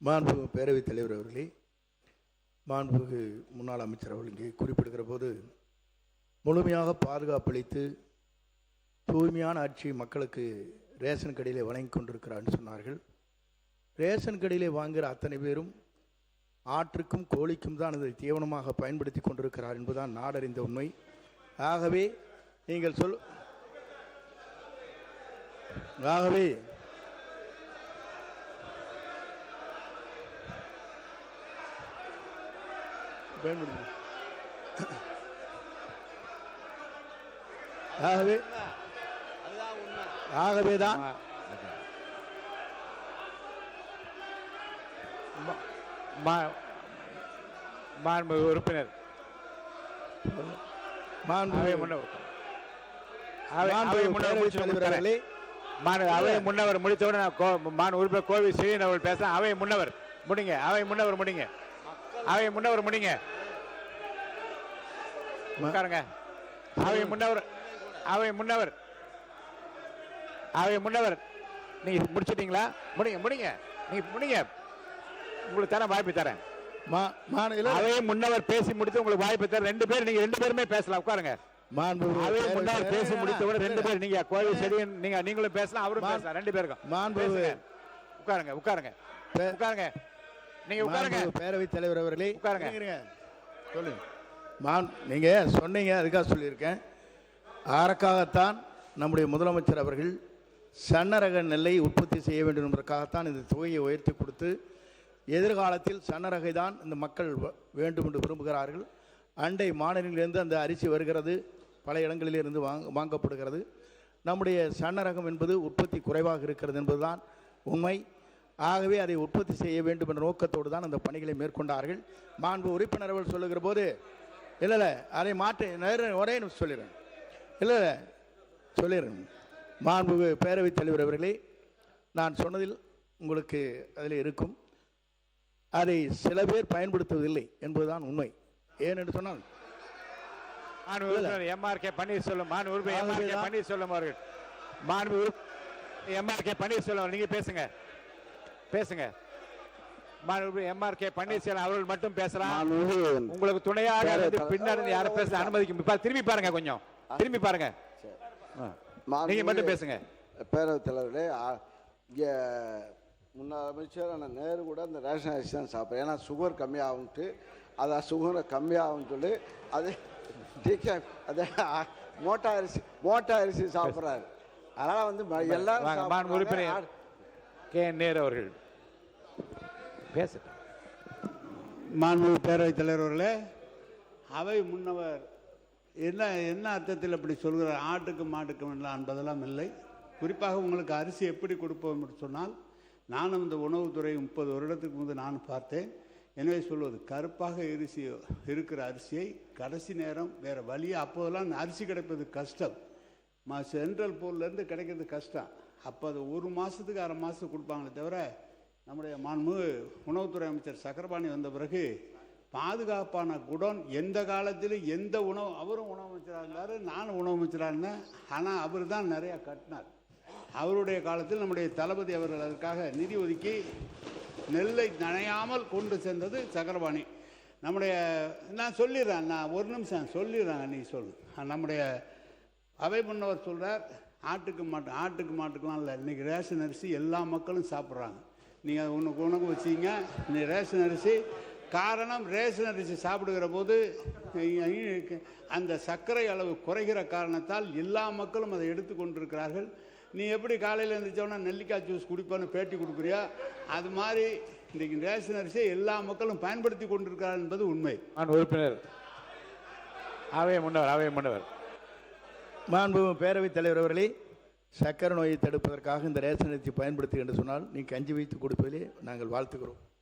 மாண்புமிகு பேரவைத் தலைவர் அவர்களே, மாண்புமிகு முன்னாள் அமைச்சர் அவர்கள் இங்கே குறிப்பிடுகிற போது முழுமையாக பாதுகாப்பளித்து தூய்மையான ஆட்சி மக்களுக்கு ரேஷன் கடையிலே வழங்கி கொண்டிருக்கிறான்னு சொன்னார்கள். ரேஷன் கடையிலே வாங்குகிற அத்தனை பேரும் ஆற்றுக்கும் கோழிக்கும் தான் அதை தீவனமாக பயன்படுத்தி கொண்டிருக்கிறார் என்பதுதான் நாடறிந்த உண்மை. ஆகவே நீங்கள் ஆகவே ஆகவேதான் மாண்புமிகு உறுப்பினர் அவை முன்னவர் முடித்தவுடன் உறுப்பினர் கோவி ஸ்ரீன் அவர்கள் பேச அவை முன்னவர் முடிங்க. அவை முன்னவர் முடிங்க. அவை முன்னவர் முடிங்க. உட்காருங்க. அவை முன்னவர் அவை முன்னவர் அவை முன்னவர் நீங்க முடிச்சிட்டீங்களா? முடிங்க முடிங்க. நீங்க முடிங்க. உங்களுக்கு தரேன், வாய்ப்பு தரேன். அவை முன்னவர் பேசி முடித்து உங்களுக்கு வாய்ப்பு தரேன். நீங்க ரெண்டு பேருமே பேசலாம். உட்காருங்க. அவை முன்னவர் பேசி முடித்தவுடன் ரெண்டு பேர் நீங்க கோவில் சரி நீங்களும் பேசலாம், அவரும் பேசலாம். ரெண்டு பேருக்கும் உட்காருங்க. உட்காருங்க. உட்காருங்க. நீங்க உட்காருங்க. பேரவைத் தலைவர் அவர்களே உட்காருங்க. சொல்லுங்க. நீங்க சொன்னீங்க, அதுக்காக சொல்லியிருக்கேன். அதற்காகத்தான் நம்முடைய முதலமைச்சர் அவர்கள் சன்னரக நெல்லை உற்பத்தி செய்ய வேண்டும் என்பதற்காகத்தான் இந்த தொகையை உயர்த்தி கொடுத்து எதிர்காலத்தில் சன்னரகை தான் இந்த மக்கள் வேண்டும் என்று விரும்புகிறார்கள். அண்டை மாநிலங்களிலிருந்து அந்த அரிசி வருகிறது, பல இடங்களிலிருந்து வாங்கப்படுகிறது. நம்முடைய சன்னரகம் என்பது உற்பத்தி குறைவாக இருக்கிறது என்பதுதான் உண்மை. ஆகவே அதை உற்பத்தி செய்ய வேண்டும் என்ற நோக்கத்தோடு தான் அந்த பணிகளை மேற்கொண்டார்கள். மாண்பு உறுப்பினர்கள் சொல்லுகிற போது இல்லை அதை மாற்றி ஒரே சொல்லிடுறேன். இல்லை சொல்லிடுறேன். மாண்பு பேரவைத் தலைவர் அவர்களே, நான் சொன்னதில் உங்களுக்கு அதில் இருக்கும். அதை சில பேர் பயன்படுத்துவதில்லை என்பதுதான் உண்மை. ஏனென்று சொன்னால் எம்ஆர்கே பன்னீர்செல்வம் அவர்கள் எம்ஆர்கே பன்னீர்செல்வம் நீங்க பேசுங்க. எம்ஆர்கே பன்னீர்செல்வம் அவர்கள் மட்டும் பேசலாம். உங்களுக்கு துணையாக பின்னாடி யாரும் பேச அனுமதிக்கும். திரும்பி பாருங்க, கொஞ்சம் திரும்பி பாருங்க. நீங்க மட்டும் பேசுங்க. பேரவைத் தலைவர்களே, இங்கே முன்னாள் அமைச்சர் நேரு கூட இந்த ரேஷன் அரிசி தான் சாப்பிட்றேன். ஏன்னா சுகர் கம்மியாகும்ட்டு, அதை சுகரை கம்மியாகும்னு சொல்லி அது அது மோட்டா அரிசி சாப்பிட்றாரு. அதனால் வந்து எல்லாரும் உறுப்பினர் கே நேரு அவர்கள் பேச. மாண்புமிகு பேரவைத் தலைவர்களே, அவை முன்னவர் என்ன அர்த்தத்தில் அப்படி சொல்கிறார்? ஆட்டுக்கும் மாட்டுக்கும் இல்லை என்பதெல்லாம் இல்லை. குறிப்பாக உங்களுக்கு அரிசி எப்படி கொடுப்போம் என்று சொன்னால், நானும் இந்த உணவுத்துறை 30 வருடத்துக்கு முன்பு நான் பார்த்தேன். எனவே சொல்வது, கருப்பாக இருக்கிற அரிசியை கடைசி நேரம் வேறு வழியே, அப்போதெல்லாம் அரிசி கிடைப்பது கஷ்டம். சென்ட்ரல் போர்ட்லேருந்து கிடைக்கிறது கஷ்டம். அப்போ அது 1 மாதத்துக்கு 1/2 மாதத்துக்கு கொடுப்பாங்களே தவிர, நம்முடைய மாண்புமிகு உணவுத்துறை அமைச்சர் சக்கரபாணி வந்த பிறகு பாதுகாப்பான குடோன் எந்த காலத்திலும் எந்த உணவு, அவரும் உணவு அமைச்சராக இருந்தார், நானும் உணவு அமைச்சராக இருந்தேன். ஆனால் அவர் தான் நிறையா கட்டினார். அவருடைய காலத்தில் நம்முடைய தளபதி அவர்கள் அதற்காக நிதி ஒதுக்கி நெல்லை நனையாமல் கொண்டு சென்றது சக்கரபாணி. நம்முடைய நான் சொல்லிடுறேன், நான் ஒரு நிமிஷம் சொல்லிடுறேன், நீ சொல்லு. நம்முடைய அவை முன்னவர் சொல்கிறார், ஆட்டுக்கு மாட்டுக்கெலாம் இல்லை, இன்றைக்கி ரேஷன் அரிசி எல்லா மக்களும் சாப்பிட்றாங்க. நீங்கள் உனக்கு வச்சிங்க நீ ரேஷன் அரிசி. காரணம், ரேஷன் அரிசி சாப்பிடுகிற போது அந்த சர்க்கரை அளவு குறைகிற காரணத்தால் எல்லா மக்களும் அதை எடுத்துக்கொண்டிருக்கிறார்கள். நீ எப்படி காலையில் எழுந்திரிச்சோன்னா நெல்லிக்காய் ஜூஸ் குடிப்பான்னு பேட்டி கொடுக்குறியா? அது மாதிரி இன்றைக்கு ரேஷன் அரிசியை எல்லா மக்களும் பயன்படுத்தி கொண்டிருக்கிறார் என்பது உண்மை. உறுப்பினர் அவை முன்னவர் மாண்பு பேரவைத் தலைவர் அவர்களே, சக்கரை நோயை தடுப்பதற்காக இந்த ரேஷன் அரிசி பயன்படுத்து என்று சொன்னால் நீ கஞ்சி வைத்து கொடுப்பதிலே நாங்கள் வாழ்த்துகிறோம்.